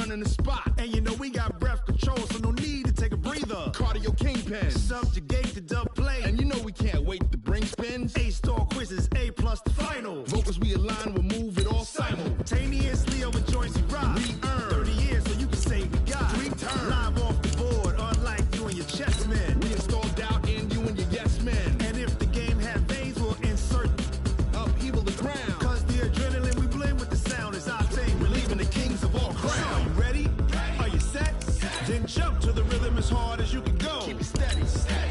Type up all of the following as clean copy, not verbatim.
running the spot. And you know we got breath control, so no need to take a breather. Cardio kingpin. Subjugate the dub play. And you know we can't wait to bring spins. A-star quizzes, A+ the final. Vocals we align, we'll move it all simultaneously over joints we rock. We earn 30 years so you can say we got 3 turns. Live off the board, unlike you and your chess men. We install doubt in you and your yes men. And if the game had veins, we'll insert upheaval the ground. Cause the adrenaline we blend with the sound is our thing. We're leaving the kings of all crowns. Are you ready? Are you set? Then jump to the rhythm as hard as you can go. Keep it steady,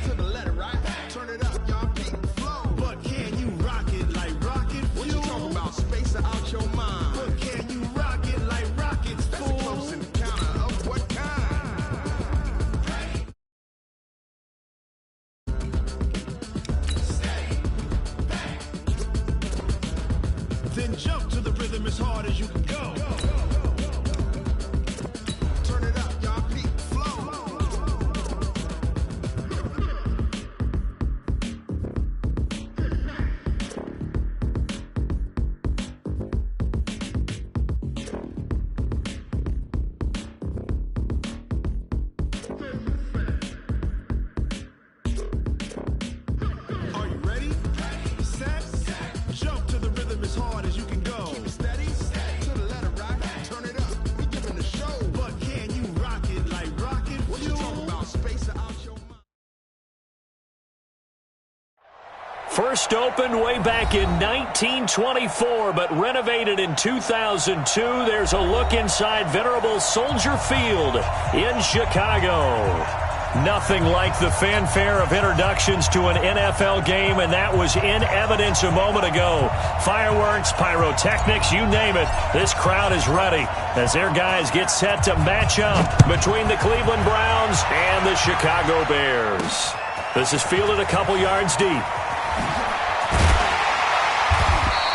to the letter, right? Turn it up, y'all, beat the flow. But can you rock it like rocket fuel? What you talking about? Space out your mind. But can you rock it like rockets, That's fool? a close encounter of what kind? Then jump to the rhythm as hard as you can go. Turn it up, y'all, beat the flow. Are you ready? Set? Jump to the rhythm as hard as you can go. Keep it steady, to the letter, right? Turn it up, we giving the show. But can you rock it like rocket What you fuel? talking about? Space out your mind. First opened way back in 1924, but renovated in 2002. There's a look inside venerable Soldier Field in Chicago. Nothing like the fanfare of introductions to an NFL game, and that was in evidence a moment ago. Fireworks, pyrotechnics, you name it. This crowd is ready as their guys get set to match up between the Cleveland Browns and the Chicago Bears. This is fielded a couple yards deep.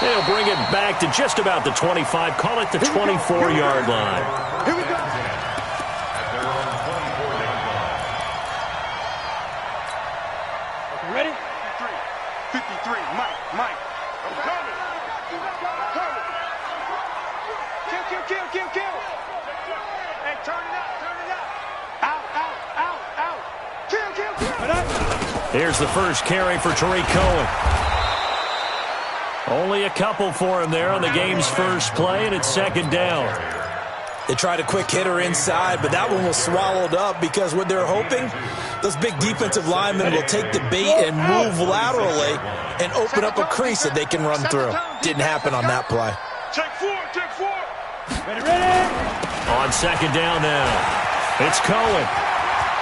They'll bring it back to just about the 25, call it the 24-yard line. Here we go. Ready? 53, Mike. I'm coming. Kill. Hey, turn it up. Out. Kill. Here's the first carry for Tariq Cohen. Only a couple for him there on the game's first play, and it's second down. They tried a quick hitter inside, but that one was swallowed up because what they're hoping, those big defensive linemen will take the bait and move laterally and open up a crease that they can run through. Didn't happen on that play. Take four. Ready. On second down now, it's Cohen.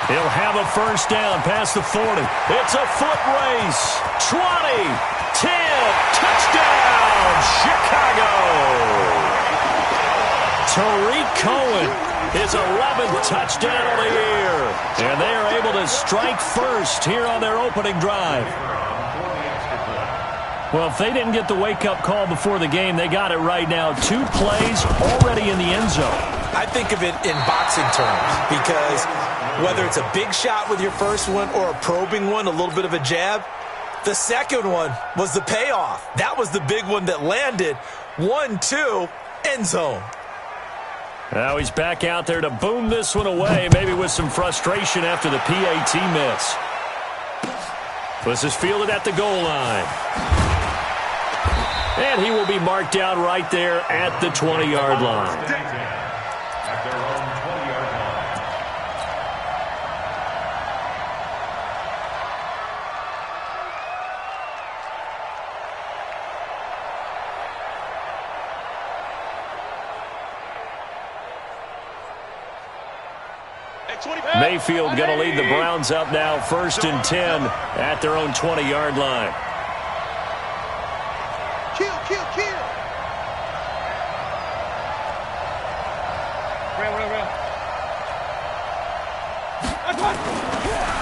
He'll have a first down past the 40. It's a foot race. 20, 10, touchdown, Chicago. Tariq Cohen, his 11th touchdown of the year. And they are able to strike first here on their opening drive. Well, if they didn't get the wake-up call before the game, they got it right now. 2 plays already in the end zone. I think of it in boxing terms because whether it's a big shot with your first one or a probing one, a little bit of a jab, the second one was the payoff. That was the big one that landed. 1-2, end zone. Now he's back out there to boom this one away, maybe with some frustration after the PAT miss. This is fielded at the goal line. And he will be marked down right there at the 20-yard line. Mayfield going to lead the Browns up now, 1st and 10 at their own 20-yard line. Kill. Real.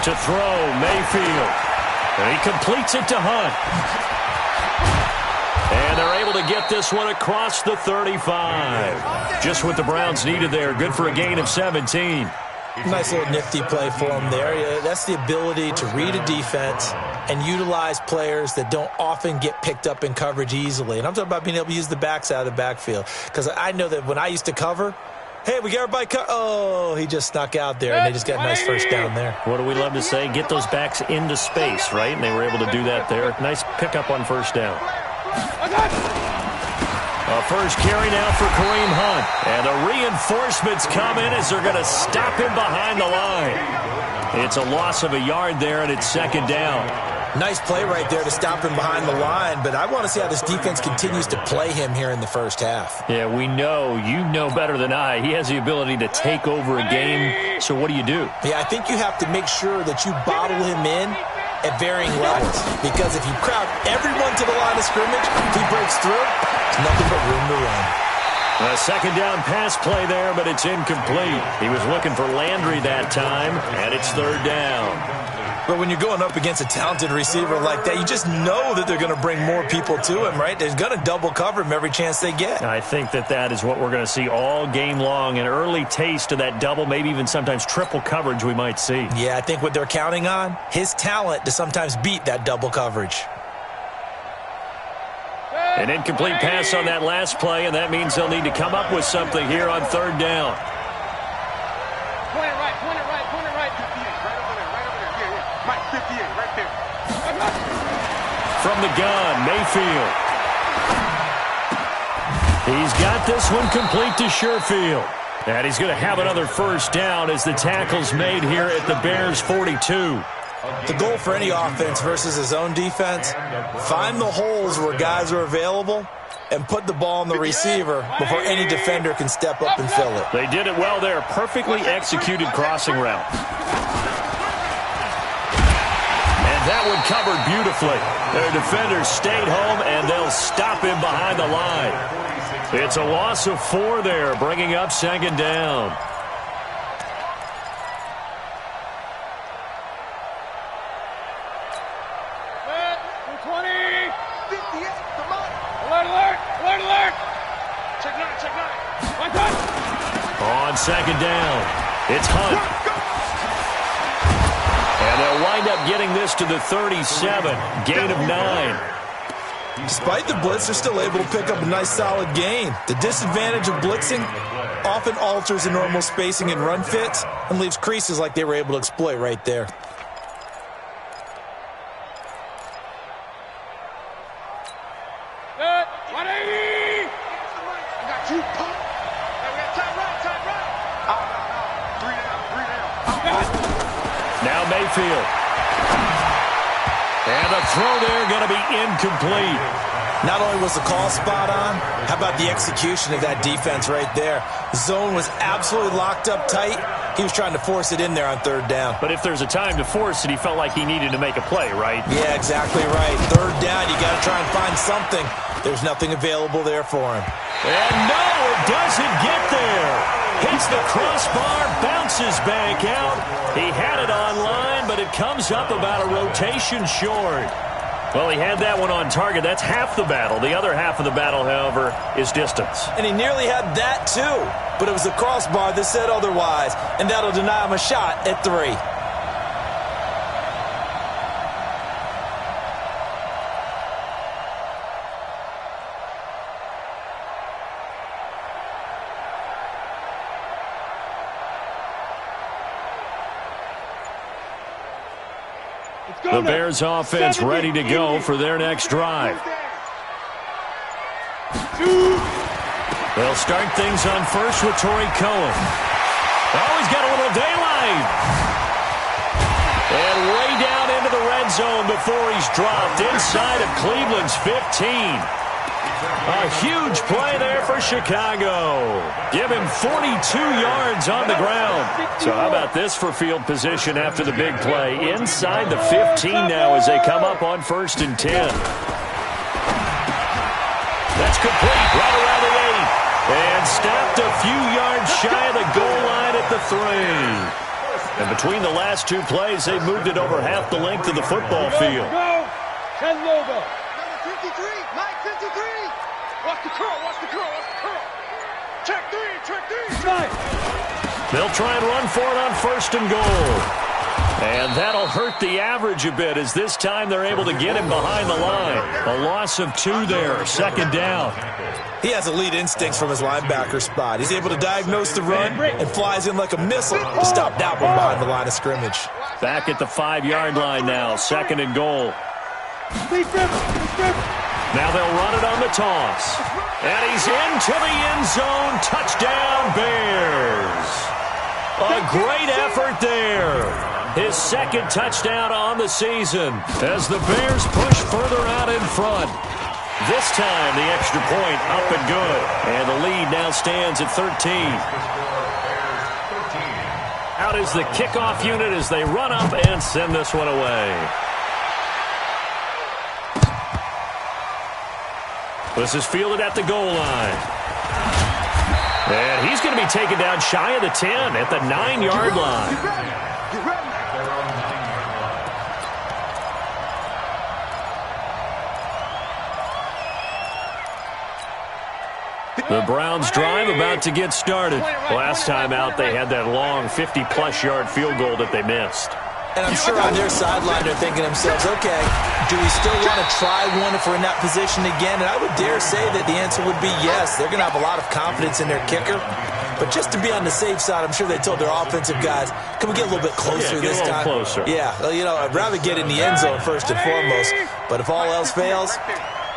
To throw, Mayfield. And he completes it to Hunt. And they're able to get this one across the 35. Just what the Browns needed there. Good for a gain of 17. Nice little nifty play for him there. Yeah, that's the ability to read a defense and utilize players that don't often get picked up in coverage easily. And I'm talking about being able to use the backs out of the backfield. Because I know that when I used to cover, Hey, we got everybody cut. Oh, he just snuck out there, and they just got a nice first down there. What do we love to say? Get those backs into space, right? And they were able to do that there. Nice pickup on first down. A first carry now for Kareem Hunt. And the reinforcements come in as they're going to stop him behind the line. It's a loss of a yard there, and it's second down. Nice play right there to stop him behind the line, but I want to see how this defense continues to play him here in the first half. Yeah, we know. You know better than I. He has the ability to take over a game, so what do you do? Yeah, I think you have to make sure that you bottle him in at varying levels, because if you crowd everyone to the line of scrimmage, if he breaks through, there's nothing but room to run. A second down pass play there, but it's incomplete. He was looking for Landry that time, and it's third down. But when you're going up against a talented receiver like that, you just know that they're going to bring more people to him, right? They're going to double cover him every chance they get. I think that is what we're going to see all game long, an early taste of that double, maybe even sometimes triple coverage we might see. Yeah, I think what they're counting on, his talent to sometimes beat that double coverage. An incomplete pass on that last play, and that means they'll need to come up with something here on third down. Point it right, point it right, point it right. 58, right over there, yeah, yeah. Mike, 58, right there. From the gun, Mayfield. He's got this one complete to Sherfield. And he's going to have another first down as the tackle's made here at the Bears' 42. The goal for any offense versus his own defense, find the holes where guys are available and put the ball on the receiver before any defender can step up and fill it. They did it well there. Perfectly executed crossing route. And that one covered beautifully. Their defenders stayed home, and they'll stop him behind the line. It's a loss of 4 there, bringing up second down. On second down, it's Hunt. And they'll wind up getting this to the 37, gain of 9. Despite the blitz, they're still able to pick up a nice solid gain. The disadvantage of blitzing often alters the normal spacing and run fits and leaves creases like they were able to exploit right there. Now Mayfield. And the throw there going to be incomplete. Not only was the call spot on, how about the execution of that defense right there? Zone was absolutely locked up tight. He was trying to force it in there on third down. But if there's a time to force it, he felt like he needed to make a play, right? Yeah, exactly right. Third down, you got to try and find something. There's nothing available there for him. And no, it doesn't get there. Hits the crossbar, bounces back out. He had it on line, but it comes up about a rotation short. Well, he had that one on target. That's half the battle. The other half of the battle, however, is distance. And he nearly had that, too. But it was the crossbar that said otherwise, and that'll deny him a shot at 3. The Bears offense ready to go for their next drive. They'll start things on first with Torrey Cohen. Oh, he's got a little daylight. And way down into the red zone before he's dropped inside of Cleveland's 15. A huge play there for Chicago. Give him 42 yards on the ground. So how about this for field position after the big play? Inside the 15 now as they come up on 1st and 10. That's complete right around the 8. And stopped a few yards shy of the goal line at the 3. And between the last 2 plays, they moved it over half the length of the football field. Ten logo. Number 53, Mike 53. Watch the curl, watch the curl, watch the curl. Check 3, check 3. They'll try and run for it on 1st and goal. And that'll hurt the average a bit as this time they're able to get him behind the line. A loss of 2 there, second down. He has elite instincts from his linebacker spot. He's able to diagnose the run and flies in like a missile to stop that one behind the line of scrimmage. Back at the 5-yard line now, second and goal. Now they'll run it on the toss. And he's into the end zone. Touchdown, Bears. A great effort there. His second touchdown on the season as the Bears push further out in front. This time, the extra point up and good. And the lead now stands at 13. Out is the kickoff unit as they run up and send this one away. This is fielded at the goal line. And he's going to be taken down shy of the 10 at the 9-yard line. The Browns drive about to get started. Last time out, they had that long 50-plus yard field goal that they missed. And I'm sure on their sideline they're thinking to themselves, okay, do we still want to try one if we're in that position again? And I would dare say that the answer would be yes. They're going to have a lot of confidence in their kicker. But just to be on the safe side, I'm sure they told their offensive guys, can we get a little bit closer this time? Closer. Yeah, well, you know, I'd rather get in the end zone first and foremost. But if all else fails,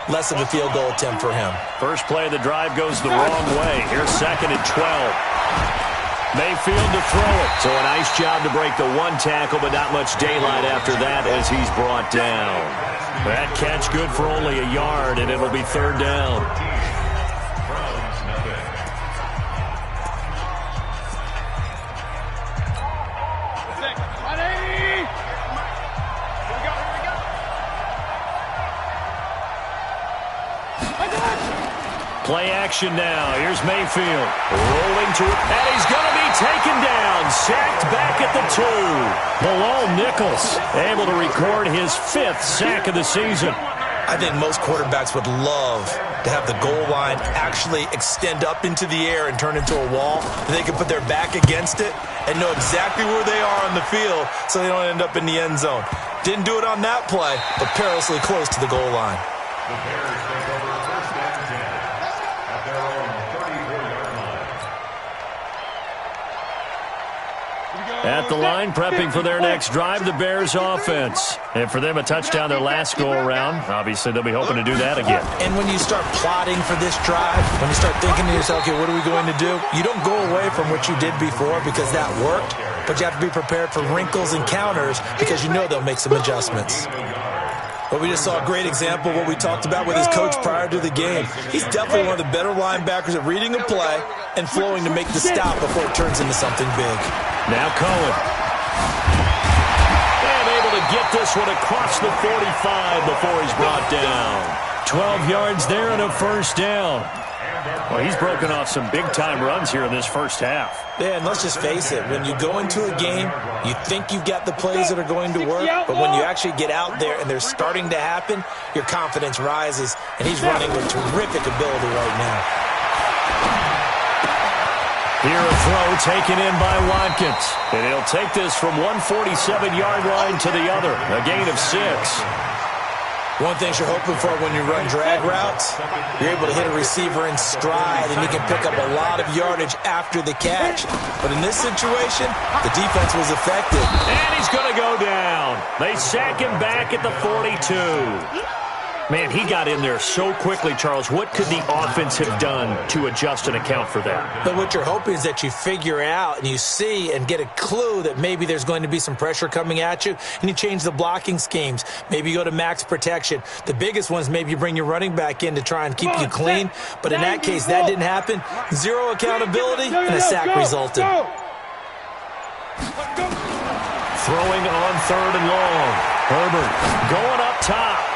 less of a field goal attempt for him. First play of the drive goes the wrong way. Here's second and 12. Mayfield to throw it. So a nice job to break the one tackle, but not much daylight after that as he's brought down. That catch good for only a yard, and it'll be third down. Play action now. Here's Mayfield. Rolling to it. And he's going to be taken down. Sacked back at the 2. Bilal Nichols able to record his 5th sack of the season. I think most quarterbacks would love to have the goal line actually extend up into the air and turn into a wall. They can put their back against it and know exactly where they are on the field so they don't end up in the end zone. Didn't do it on that play, but perilously close to the goal line. The Bears take over first down and 10 at their own 34-yard line. At the line, prepping for their next drive, the Bears offense. And for them, a touchdown their last go-around. Obviously, they'll be hoping to do that again. And when you start plotting for this drive, when you start thinking to yourself, okay, what are we going to do? You don't go away from what you did before because that worked, but you have to be prepared for wrinkles and counters because you know they'll make some adjustments. But we just saw a great example of what we talked about with his coach prior to the game. He's definitely one of the better linebackers at reading a play and flowing to make the stop before it turns into something big. Now Cohen. And able to get this one across the 45 before he's brought down. 12 yards there and a first down. Well, he's broken off some big-time runs here in this first half. Yeah, and let's just face it. When you go into a game, you think you've got the plays that are going to work, but when you actually get out there and they're starting to happen, your confidence rises, and he's running with terrific ability right now. Here a throw taken in by Watkins. And he'll take this from 147-yard line to the other. A gain of 6. One thing you're hoping for when you run drag routes, you're able to hit a receiver in stride, and you can pick up a lot of yardage after the catch. But in this situation, the defense was effective. And he's going to go down. They sack him back at the 42. Man, he got in there so quickly, Charles. What could the offense have done to adjust and account for that? But what you're hoping is that you figure out and you see and get a clue that maybe there's going to be some pressure coming at you, and you change the blocking schemes. Maybe you go to max protection. The biggest ones, maybe you bring your running back in to try and keep you clean. But in that case, that didn't happen. Zero accountability, and a sack resulted. Throwing on third and long. Herbert going up top.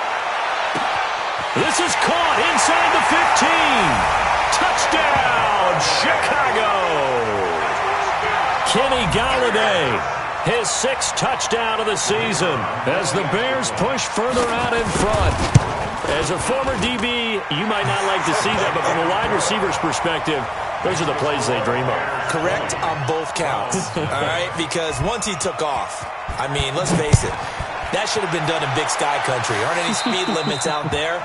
This is caught inside the 15. Touchdown, Chicago. Kenny Galladay, his 6th touchdown of the season as the Bears push further out in front. As a former DB, you might not like to see that, but from a wide receiver's perspective, those are the plays they dream of. Correct. correct on both counts, all right? Because once he took off, I mean, let's face it, that should have been done in Big Sky Country. Aren't any speed limits out there?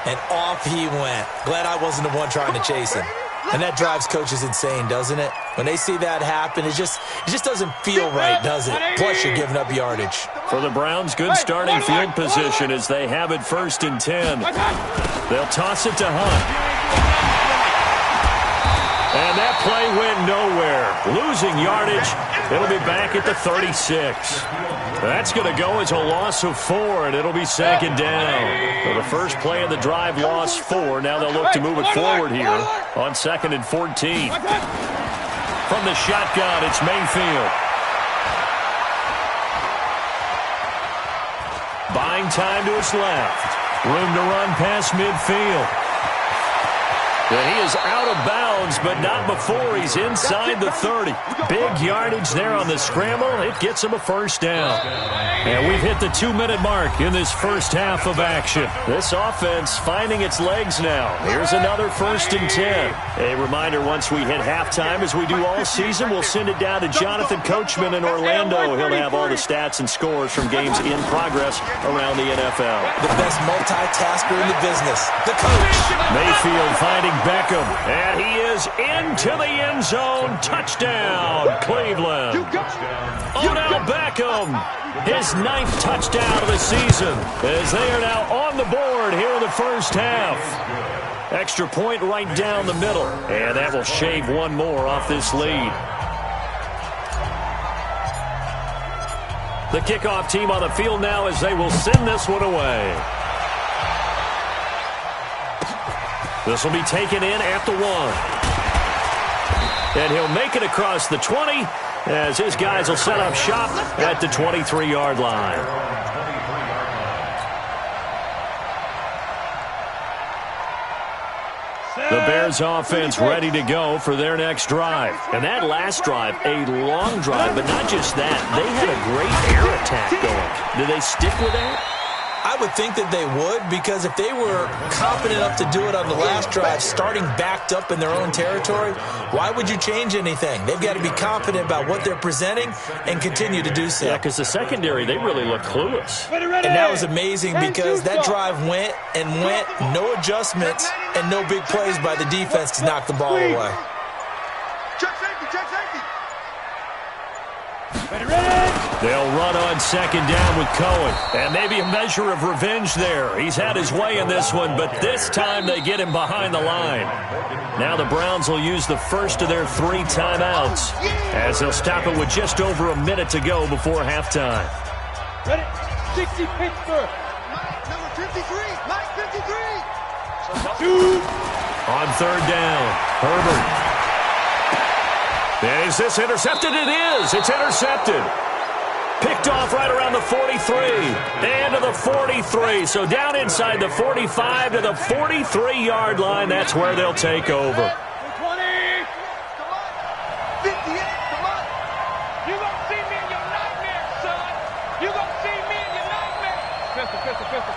And off he went. Glad I wasn't the one trying to chase him. And that drives coaches insane, doesn't it? When they see that happen, it just doesn't feel right, does it? Plus, you're giving up yardage. For the Browns, good starting field position as they have it 1st and 10. They'll toss it to Hunt. And that play went nowhere. Losing yardage. It'll be back at the 36. That's going to go as a loss of 4, and it'll be 2nd down. So the first play of the drive lost 4. Now they'll look to move it forward here on 2nd and 14. From the shotgun, it's Mayfield. Buying time to his left. Room to run past midfield. And he is out of bounds, but not before he's inside the 30. Big yardage there on the scramble. It gets him a 1st down. And we've hit the 2-minute mark in this first half of action. This offense finding its legs now. Here's another 1st and 10. A reminder, once we hit halftime, as we do all season, we'll send it down to Jonathan Coachman in Orlando. He'll have all the stats and scores from games in progress around the NFL. The best multitasker in the business, the coach. Mayfield finding Beckham, and he is into the end zone. Touchdown, Cleveland. Odell Beckham, his 9th touchdown of the season, as they are now on the board here in the first half. Extra point right down the middle, and that will shave one more off this lead. The kickoff team on the field now as they will send this one away. This will be taken in at the 1. And he'll make it across the 20 as his guys will set up shop at the 23-yard line. The Bears offense ready to go for their next drive. And that last drive, a long drive, but not just that. They had a great air attack going. Do they stick with that? I would think that they would, because if they were confident enough to do it on the last drive, starting backed up in their own territory, why would you change anything? They've got to be confident about what they're presenting and continue to do so. Yeah, because the secondary, they really look clueless. And that was amazing because that drive went and went, no adjustments and no big plays by the defense to knock the ball away. Check safety, check safety. They'll run on 2nd down with Cohen. And maybe a measure of revenge there. He's had his way in this one, but this time they get him behind the line. Now the Browns will use the first of their 3 timeouts as they'll stop it with just over a minute to go before halftime. Ready? 60 Pittsburgh. Number 53. Mike 53. On 3rd down, Herbert. And is this intercepted? It is. It's intercepted. Picked off right around the 43 and to the 43. So down inside the 45 to the 43-yard line. That's where they'll take over. 20. Come on. 58. Come on. You gonna see me in your nightmare, son. You gonna see me in your nightmare. Pistol.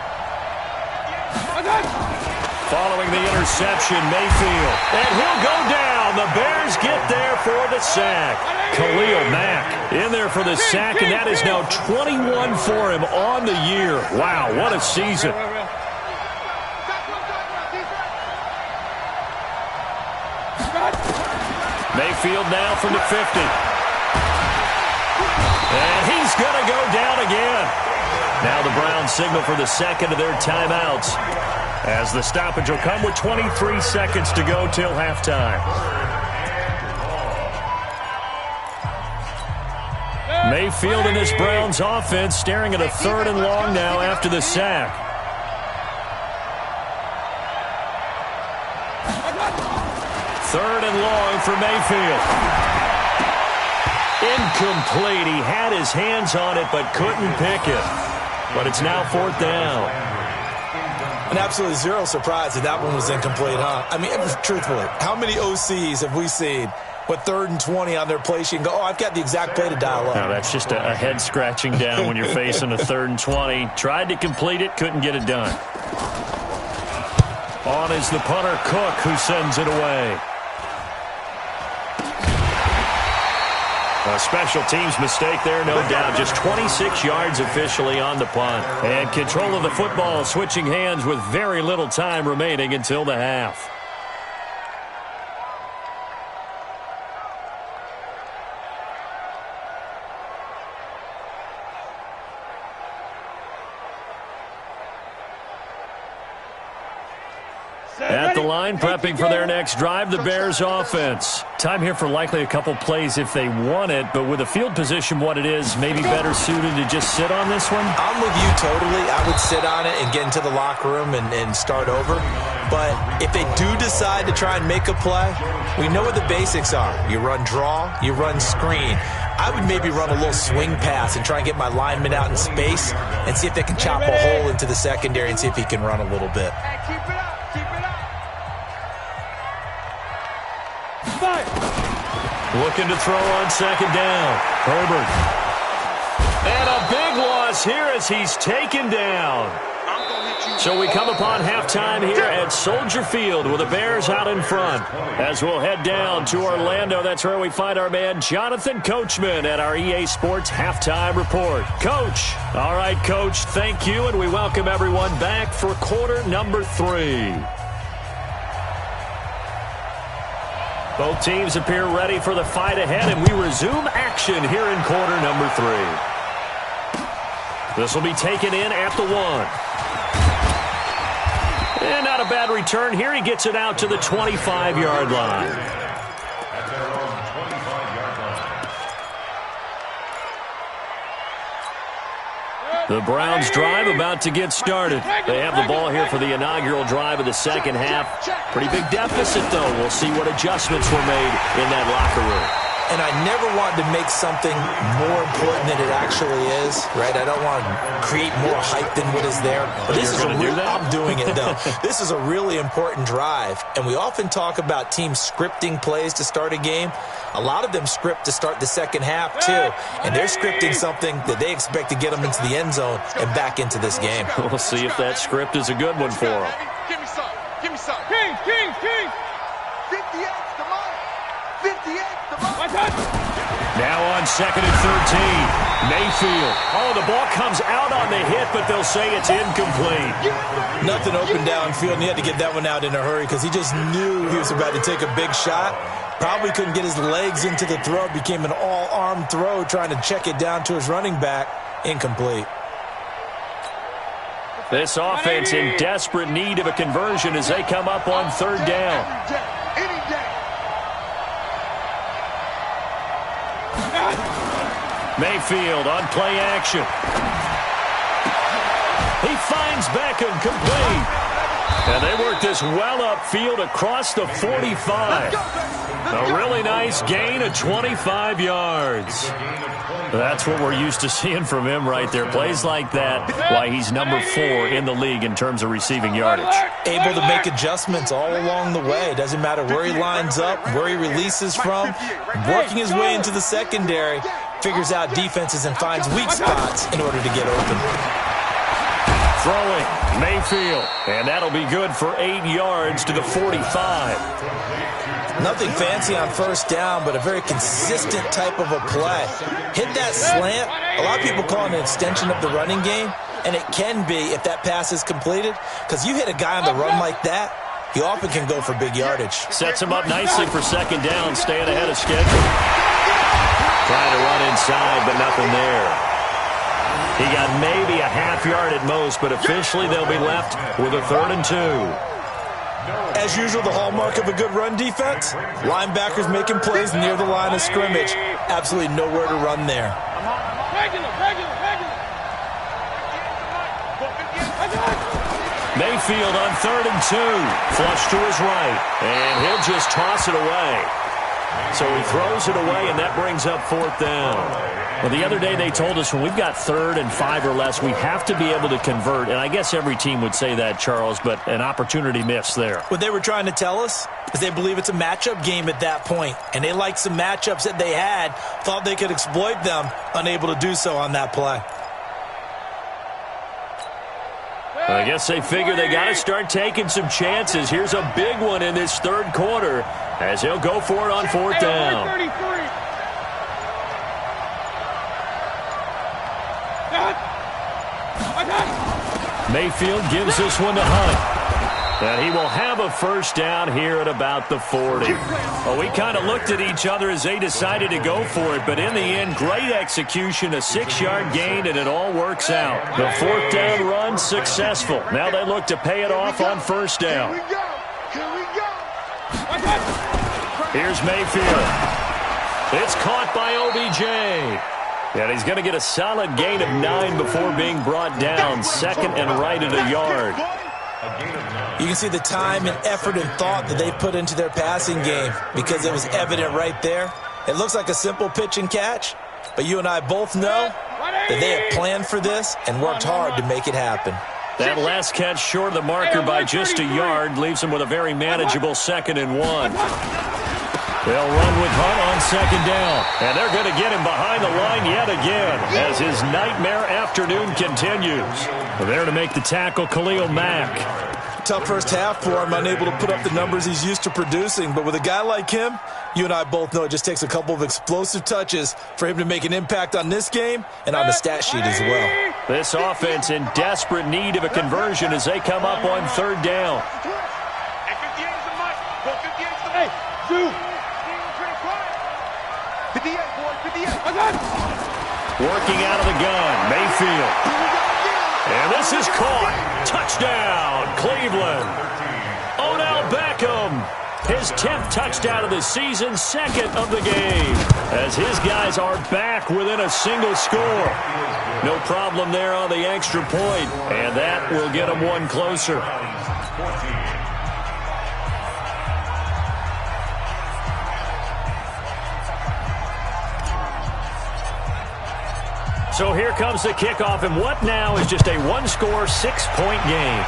Following the interception, Mayfield. And he'll go down. The Bears get there for the sack. Khalil Mack in there for the sack, and that is now 21 for him on the year. Wow, what a season. Mayfield now from the 50. And he's going to go down again. Now the Browns signal for the second of their timeouts, as the stoppage will come with 23 seconds to go till halftime. Mayfield and this Browns offense staring at a 3rd and long now after the sack. 3rd and long for Mayfield. Incomplete. He had his hands on it but couldn't pick it. But it's now 4th down. And absolutely zero surprise that one was incomplete, huh? I mean, truthfully, how many OCs have we seen with 3rd and 20 on their play sheet and go, oh, I've got the exact play to dial up? No, that's just a head scratching down when you're facing a 3rd and 20. Tried to complete it, couldn't get it done. On is the punter, Cook, who sends it away. A special teams mistake there, no doubt. Just 26 yards officially on the punt. And control of the football switching hands with very little time remaining until the half. At the line, prepping for their next drive, the Bears offense. Time here for likely a couple plays if they want it, but with the field position what it is, maybe better suited to just sit on this one? I'm with you totally. I would sit on it and get into the locker room and start over. But if they do decide to try and make a play, we know what the basics are. You run draw, you run screen. I would maybe run a little swing pass and try and get my lineman out in space and see if they can chop a hole into the secondary and see if he can run a little bit. Hey, keep it up. Keep it up. Looking to throw on second down. Herbert. And a big loss here as he's taken down. So we come upon halftime here at Soldier Field with the Bears out in front. As we'll head down to Orlando, that's where we find our man Jonathan Coachman at our EA Sports Halftime Report. Coach. All right, Coach, thank you, and we welcome everyone back for quarter number 3. Both teams appear ready for the fight ahead, and we resume action here in quarter number 3. This will be taken in at the 1. And not a bad return here. He gets it out to the 25-yard line. At their own 25-yard line. The Browns drive about to get started. They have the ball here for the inaugural drive of the second half. Pretty big deficit, though. We'll see what adjustments were made in that locker room. And I never want to make something more important than it actually is, right? I don't want to create more hype than what is there. But this is I'm doing it, though. This is a really important drive. And we often talk about teams scripting plays to start a game. A lot of them script to start the second half, too. And they're scripting something that they expect to get them into the end zone and back into this game. We'll see if that script is a good one for them. Give me some. Give me some. King, king, king. 58, come on. 58, come on. Now on second and 13. Mayfield. Oh, the ball comes out on the hit, but they'll say it's incomplete. Nothing open downfield, and he had to get that one out in a hurry because he just knew he was about to take a big shot. Probably couldn't get his legs into the throw. Became an all-arm throw trying to check it down to his running back. Incomplete. This offense in desperate need of a conversion as they come up on third down. Any day. Mayfield on play action. He finds Beckham complete. And they work this well upfield across the 45. A really nice gain of 25 yards. That's what we're used to seeing from him right there. Plays like that, why he's number 4 in the league in terms of receiving yardage. Able to make adjustments all along the way. Doesn't matter where he lines up, where he releases from. Working his way into the secondary. Figures out defenses and finds weak spots in order to get open. Throwing, Mayfield. And that'll be good for 8 yards to the 45. Nothing fancy on first down, but a very consistent type of a play. Hit that slant. A lot of people call it an extension of the running game, and it can be if that pass is completed, because you hit a guy on the run like that, he often can go for big yardage. Sets him up nicely for second down, staying ahead of schedule. Trying to run inside, but nothing there. He got maybe a half yard at most, but officially they'll be left with a 3rd and 2. As usual, the hallmark of a good run defense, linebackers making plays near the line of scrimmage. Absolutely nowhere to run there. Mayfield on 3rd and 2. Flush to his right, and he'll just toss it away. So he throws it away, and that brings up 4th down. Well, the other day they told us when we've got 3rd and 5 or less, we have to be able to convert. And I guess every team would say that, Charles, but an opportunity missed there. What they were trying to tell us is they believe it's a matchup game at that point. And they liked some matchups that they had, thought they could exploit them, unable to do so on that play. I guess they figure they got to start taking some chances. Here's a big one in this 3rd quarter as he'll go for it on 4th down. Mayfield gives this one to Hunt. And he will have a first down here at about the 40. Well, we kind of looked at each other as they decided to go for it, but in the end, great execution, a 6-yard gain, and it all works out. The 4th down run successful. Now they look to pay it off on first down. Here's Mayfield. It's caught by OBJ. And he's going to get a solid gain of 9 before being brought down. Second and right at a yard. You can see the time and effort and thought that they put into their passing game because it was evident right there. It looks like a simple pitch and catch, but you and I both know that they have planned for this and worked hard to make it happen. That last catch short of the marker by just a yard leaves him with a very manageable 2nd and 1. They'll run with Hunt on 2nd down, and they're going to get him behind the line yet again as his nightmare afternoon continues. There to make the tackle, Khalil Mack. Tough first half for him, unable to put up the numbers he's used to producing. But with a guy like him, you and I both know it just takes a couple of explosive touches for him to make an impact on this game and on the stat sheet as well. This offense in desperate need of a conversion as they come up on 3rd down. Working out of the gun, Mayfield. And this is caught. Touchdown, Cleveland. Odell Beckham. His 10th touchdown of the season, 2nd of the game. As his guys are back within a single score. No problem there on the extra point. And that will get them one closer. So here comes the kickoff, and what now is just a one-score, 6-point game.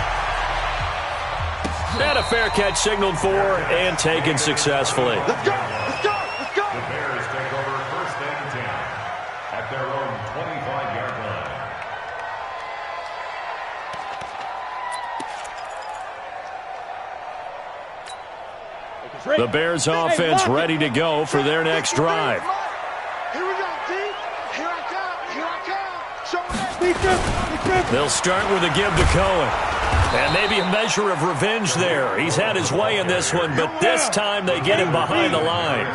And a fair catch signaled for and taken successfully. Let's go! Let's go! Let's go! The Bears take over 1st and 10 at their own 25-yard line. The Bears offense ready to go for their next drive. Here we go, team. Here I come. Here I come. They'll start with a give to Cohen. And maybe a measure of revenge there. He's had his way in this one, but this time they get him behind the line.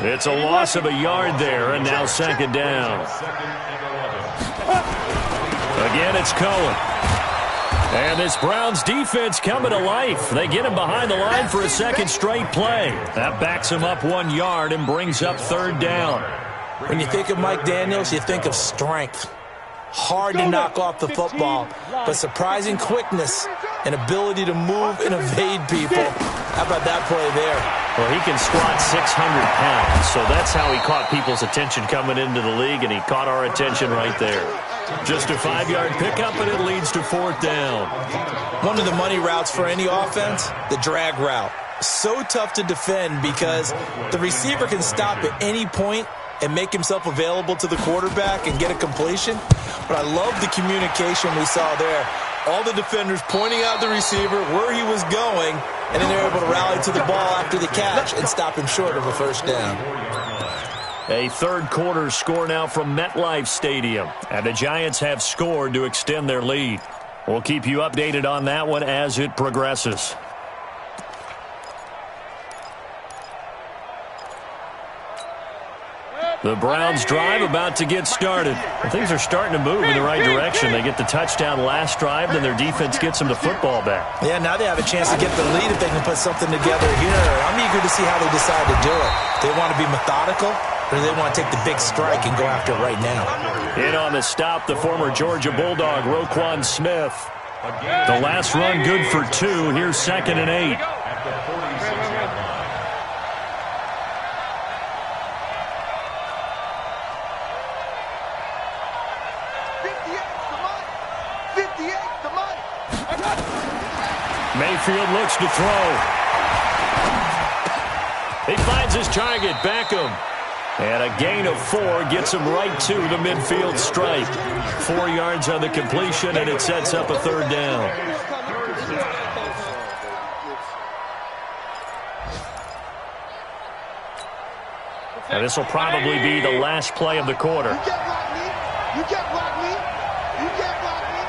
It's a loss of a yard there, and now 2nd down. Again, it's Cohen. And this Browns defense coming to life. They get him behind the line for a 2nd straight play. That backs him up 1 yard and brings up 3rd down. When you think of Mike Daniels, you think of strength. Hard to knock off the football, but surprising quickness and ability to move and evade people. How about that play there? Well, he can squat 600 pounds, so that's how he caught people's attention coming into the league, and he caught our attention right there. Just a 5-yard pickup, and it leads to 4th down. One of the money routes for any offense, the drag route. So tough to defend because the receiver can stop at any point and make himself available to the quarterback and get a completion. But I love the communication we saw there. All the defenders pointing out the receiver, where he was going, and then they're able to rally to the ball after the catch and stop him short of a first down. A 3rd quarter score now from MetLife Stadium. And the Giants have scored to extend their lead. We'll keep you updated on that one as it progresses. The Browns drive about to get started. Things are starting to move in the right direction. They get the touchdown last drive, then their defense gets them the football back. Yeah, now they have a chance to get the lead if they can put something together here. I'm eager to see how they decide to do it. They want to be methodical, or do they want to take the big strike and go after it right now? In on the stop, the former Georgia Bulldog, Roquan Smith. The last run good for 2. Here's 2nd and 8. At the 46-yard line. Mayfield looks to throw. He finds his target, Beckham. And a gain of 4 gets him right to the midfield stripe. 4 yards on the completion, and it sets up a 3rd down. And this will probably be the last play of the quarter. You can't block me. You can't block me. You can't block me.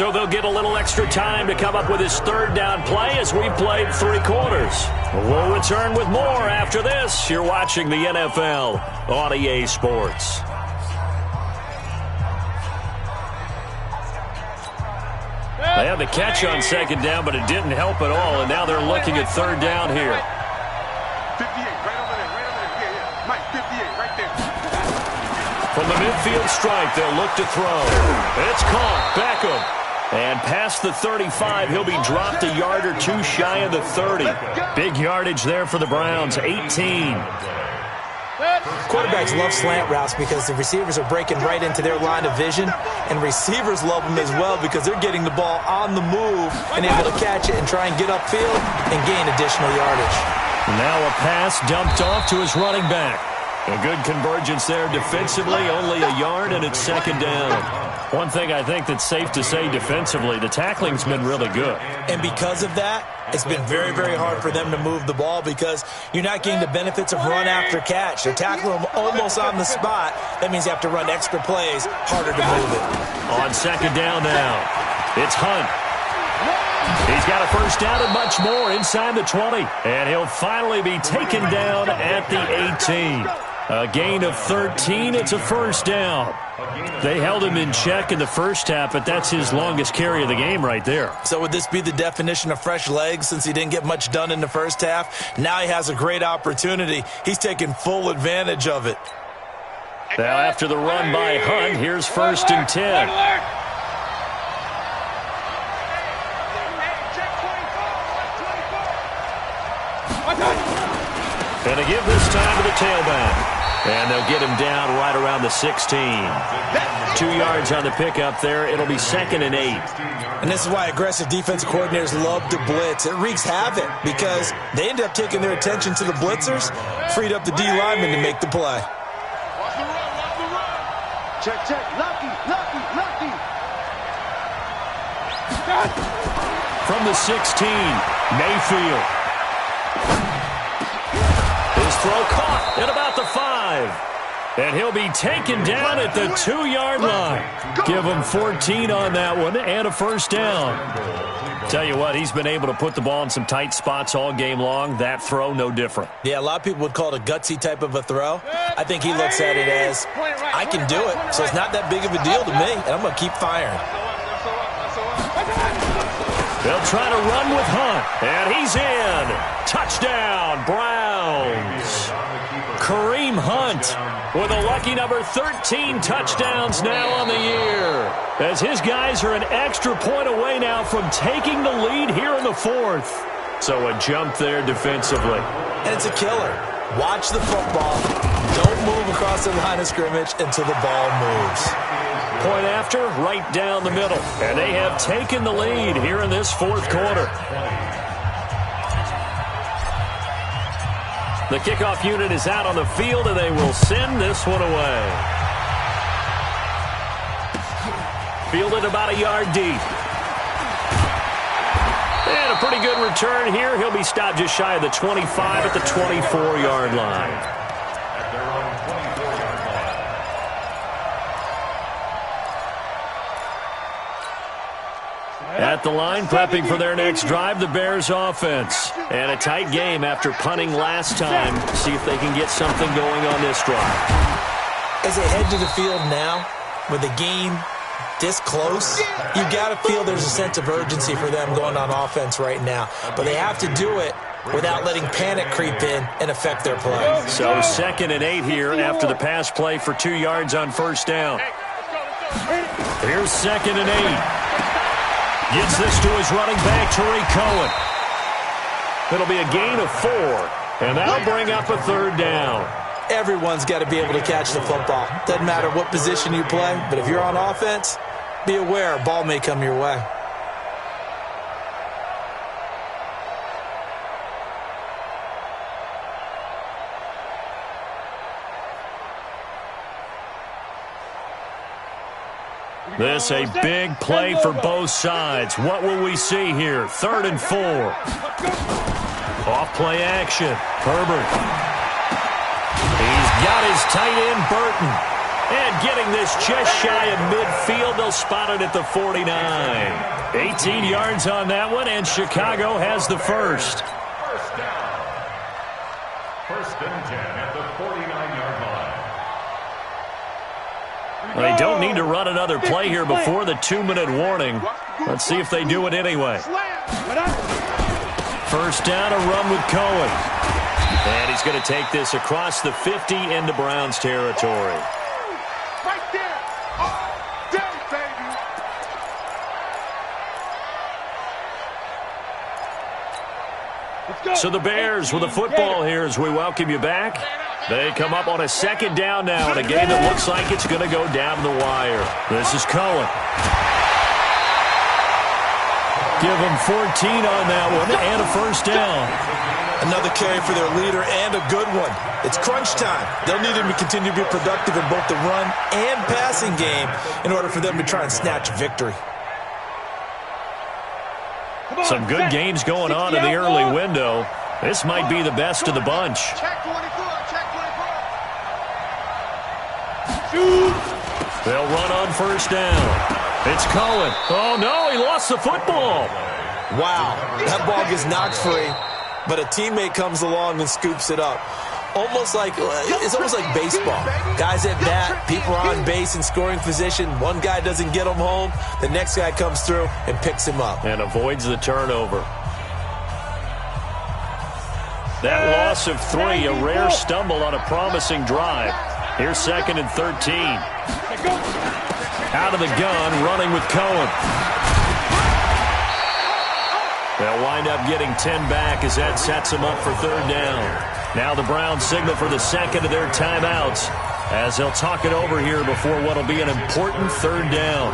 So they'll get a little extra time to come up with his third down play as we've played 3 quarters. We'll return with more after this. You're watching the NFL on EA Sports. They had the catch on second down, but it didn't help at all, and now they're looking at third down here. 58, right over there, right over there. Yeah. Mike, 58, right there. From the midfield stripe, they'll look to throw. It's caught. Beckham. And past the 35, he'll be dropped a yard or two shy of the 30. Big yardage there for the Browns, 18. Quarterbacks love slant routes because the receivers are breaking right into their line of vision, and receivers love them as well because they're getting the ball on the move and able to catch it and try and get upfield and gain additional yardage. Now a pass dumped off to his running back. A good convergence there defensively, only a yard, and it's second down. One thing I think that's safe to say defensively, the tackling's been really good. And because of that, it's been very, very hard for them to move the ball because you're not getting the benefits of run after catch. They're tackling them almost on the spot. That means you have to run extra plays, harder to move it. On second down now, it's Hunt. He's got a first down and much more inside the 20. And he'll finally be taken down at the 18. A gain of 13. It's a first down. They held him in check in the first half, but that's his longest carry of the game right there. So would this be the definition of fresh legs since he didn't get much done in the first half? Now he has a great opportunity. He's taking full advantage of it. Now after the run by Hunt, here's first and 10. And they give this time to the tailback. And they'll get him down right around the 16. 2 yards on the pickup there. It'll be second and 8. And this is why aggressive defensive coordinators love to blitz. It wreaks havoc because they end up taking their attention to the blitzers, freed up the D lineman to make the play. Watch the run, watch the run. Check, check. Lucky, lucky, lucky. From the 16, Mayfield. His throw caught at about the 5. And he'll be taken down at the 2-yard line. Give him 14 on that one and a first down. Tell you what, he's been able to put the ball in some tight spots all game long. That throw, no different. Yeah, a lot of people would call it a gutsy type of a throw. I think he looks at it as, I can do it, so it's not that big of a deal to me, and I'm going to keep firing. They'll try to run with Hunt, and he's in. Touchdown, Browns. Kareem Hunt with a lucky number 13 touchdowns now on the year, as his guys are an extra point away now from taking the lead here in the 4th. So a jump there defensively. And it's a killer. Watch the football. Don't move across the line of scrimmage until the ball moves. Point after, right down the middle. And they have taken the lead here in this 4th quarter. The kickoff unit is out on the field, and they will send this one away. Fielded about a yard deep. And a pretty good return here. He'll be stopped just shy of the 25 at the 24-yard line. At the line, prepping for their next drive, the Bears offense. And a tight game after punting last time. See if they can get something going on this drive. As they head to the field now, with the game this close, you got to feel there's a sense of urgency for them going on offense right now. But they have to do it without letting panic creep in and affect their play. So second and 8 here after the pass play for 2 yards on first down. Here's second and 8. Gets this to his running back, Tariq Cohen. It'll be a gain of 4, and that'll bring up a third down. Everyone's got to be able to catch the football. Doesn't matter what position you play, but if you're on offense, be aware a ball may come your way. This a big play for both sides. What will we see here? 3rd and 4. Off play action. Herbert. He's got his tight end, Burton. And getting this just shy of midfield, they'll spot it at the 49. 18 yards on that one, and Chicago has the first. First down. First and 10 at the 49-yard line. They don't need to run another play here before the 2-minute warning. Let's see if they do it anyway. First down, a run with Cohen. And he's going to take this across the 50 into Browns territory. Right there. All day, baby. So the Bears with the football here as we welcome you back. They come up on a second down now in a game that looks like it's going to go down the wire. This is Cohen. Give them 14 on that one and a first down. Another carry for their leader and a good one. It's crunch time. They'll need him to continue to be productive in both the run and passing game in order for them to try and snatch a victory. Some good games going on in the early window. This might be the best of the bunch. Check 24. Check 24. They'll run on first down. It's Cohen. Oh, no, he lost the football. Wow, that ball gets knocked free, but a teammate comes along and scoops it up. It's almost like baseball. Guys at bat, people are on base in scoring position. One guy doesn't get him home. The next guy comes through and picks him up. And avoids the turnover. That loss of 3, a rare stumble on a promising drive. Here's 2nd and 13. Out of the gun, running with Cohen. They'll wind up getting 10 back as that sets them up for 3rd down. Now the Browns signal for the second of their timeouts as they'll talk it over here before what will be an important 3rd down.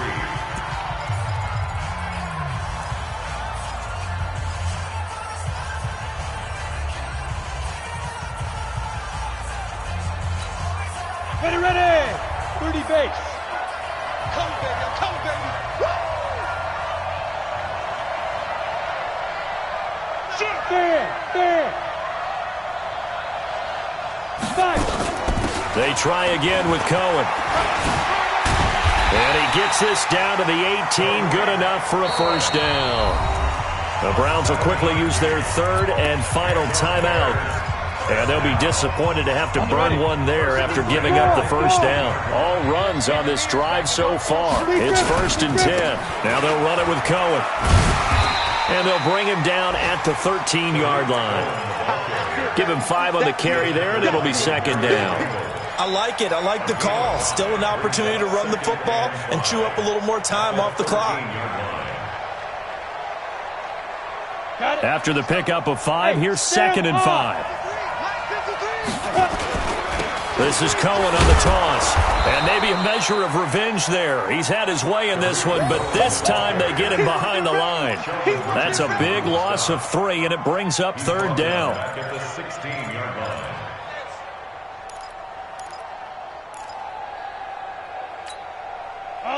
Ready. 30 base. Come, baby. Come, baby. There. They try again with Cohen. And he gets this down to the 18. Good enough for a first down. The Browns will quickly use their 3rd and final timeout. And they'll be disappointed to have to burn one there after giving up the first down. All runs on this drive so far. It's 1st and 10. Now they'll run it with Cohen. And they'll bring him down at the 13-yard line. Give him 5 on the carry there, and it'll be 2nd down. I like it. I like the call. Still an opportunity to run the football and chew up a little more time off the clock. After the pickup of 5, here's 2nd and 5. This is Cohen on the toss. And maybe a measure of revenge there. He's had his way in this one, but this time they get him behind the line. That's a big loss of 3, and it brings up 3rd down. At the 16-yard line.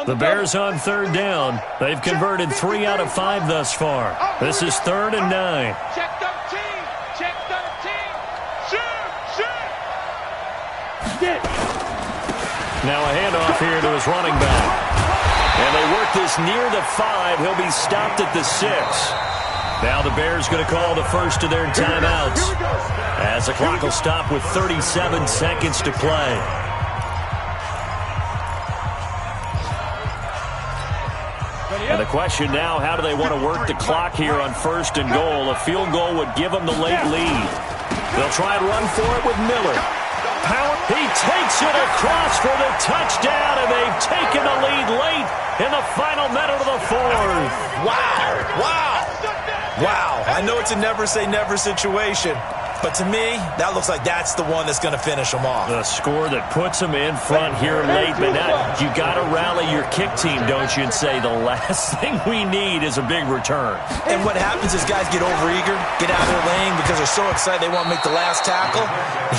The Bears on 3rd down. They've converted 3 out of 5 thus far. This is 3rd and 9. Check 13. Check 13. Shoot. Now a handoff here to his running back. And they work this near the 5. He'll be stopped at the 6. Now the Bears going to call the first of their timeouts as the clock will stop with 37 seconds to play. And the question now, how do they want to work the clock here on 1st and goal? A field goal would give them the late lead. They'll try and run for it with Miller. He takes it across for the touchdown, and they've taken the lead late in the final minute of the 4th. Wow. I know it's a never say never situation, but to me, that looks like that's the one that's going to finish them off. The score that puts them in front here late, but now you got to rally your kick team, don't you, and say the last thing we need is a big return. And what happens is guys get overeager, get out of their lane because they're so excited they want to make the last tackle.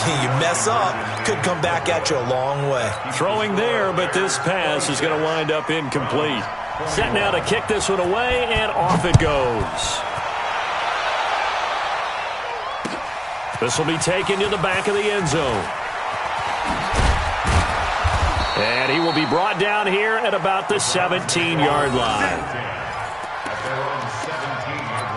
You mess up, could come back at you a long way. Throwing there, but this pass is going to wind up incomplete. Set now to kick this one away, and off it goes. This will be taken to the back of the end zone. And he will be brought down here at about the 17-yard line. At their own 17-yard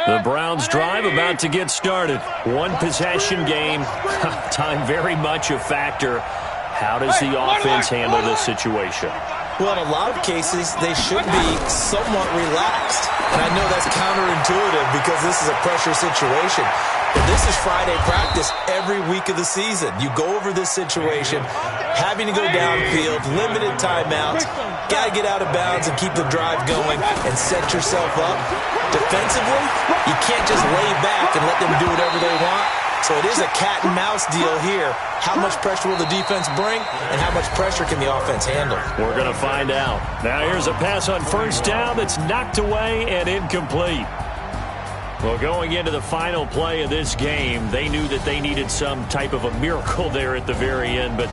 line. The Browns drive about to get started. One possession game. Time very much a factor. How does the offense handle this situation? Well, in a lot of cases, they should be somewhat relaxed. And I know that's counterintuitive because this is a pressure situation. But this is Friday practice every week of the season. You go over this situation, having to go downfield, limited timeouts, got to get out of bounds and keep the drive going and set yourself up. Defensively, you can't just lay back and let them do whatever they want. So it is a cat-and-mouse deal here. How much pressure will the defense bring, and how much pressure can the offense handle? We're going to find out. Now here's a pass on first down that's knocked away and incomplete. Well, going into the final play of this game, they knew that they needed some type of a miracle there at the very end, but